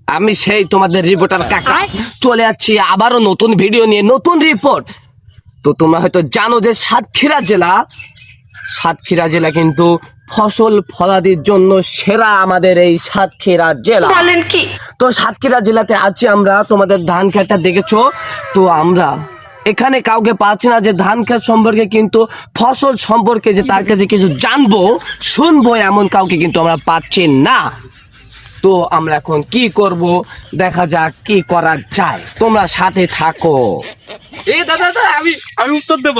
আমি সেই তোমাদের রিপোর্টার কাকা চলে যাচ্ছি আবারও নতুন ভিডিও নিয়ে, নতুন রিপোর্ট। তো তোমরা হয়তো জানো যে সাতক্ষীরা জেলা কিন্তু ফসল ফলাদির জন্য সেরা, আমাদের এই সাতক্ষীরা জেলা। বলেন কি? তো সাতক্ষীরা জেলাতে আছি আমরা, তোমাদের ধান ক্ষেতটা দেখেছো। তো আমরা এখানে কাউকে পাচ্ছি না যে ধান ক্ষেত সম্পর্কে, কিন্তু ফসল সম্পর্কে যে তার কাছে কিছু জানবো শুনবো, এমন কাউকে কিন্তু আমরা পাচ্ছি না। তো আমরা এখন কি করব, দেখা যাক কি করা যায়, তোমরা সাথে থাকো। এই দাদা আমি উত্তর দেব।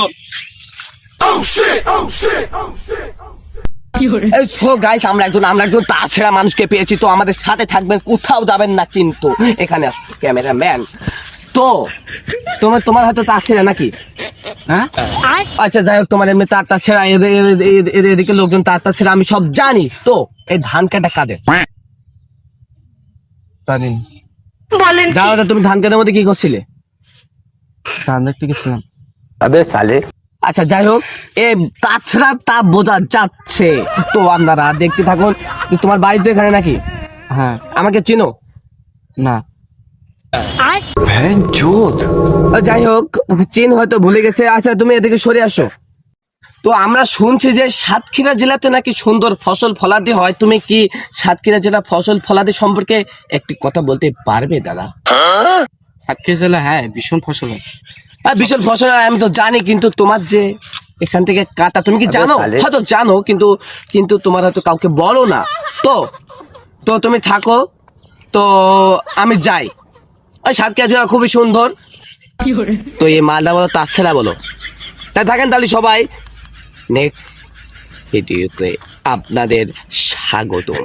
সো গাইস, আমরা একজন তাছাড়া মানুষকে পেয়েছি। তো আমাদের সাথে থাকবেন, কোথাও যাবেন না কিন্তু। এখানে আসো ক্যামেরাম্যান। তো তোমার হয়তো তাছাড়া নাকি? হ্যাঁ, আচ্ছা যাই হোক, তোমার এমনি তার ছেড়া, এদিকে লোকজন তার ছেড়া আমি সব জানি। তো এই ধান কাটা কাদের? জানি বলেন কি? জানো না তুমি ধান কাটার মধ্যে কি করছিলে? ধান দেখতে গেছিলাম। আচ্ছা যাই হোক, এ তাছাড়া তা বোঝা যাচ্ছে। তো আপনারা দেখতে থাকুন। তোমার বাড়ি তো এখানে নাকি? হ্যাঁ। আমাকে চিনো? না। যাই হোক, চিন হয়তো ভুলে গেছে। আচ্ছা তুমি এদিকে সরে আসো। তো আমরা শুনছি যে সাতক্ষীরা জেলাতে নাকি সুন্দর ফসল ফলাদি হয়। তুমি কি সাতক্ষীরা জেলা ফসল ফলাদি সম্পর্কে একটি কথা বলতে পারবে দাদা? সাতক্ষীরা জেলা, হ্যাঁ, ভীষণ ফসল হয়। বিশাল ফসল হয়, আমি তো জানি, কিন্তু তোমার যে এখান থেকে কাটা, তুমি কি জানো? হয়তো জানো, কিন্তু তোমার হয়তো কাউকে বলো না। তো তো তুমি থাকো, তো আমি যাই। ওই সাতক্ষীরা জেলা খুবই সুন্দর। তো এই মালদা বলো, তাছাড়া বলো, তাই থাকেন তাহলে সবাই। নেক্সট ভিডিওতে আপনাদের স্বাগতম।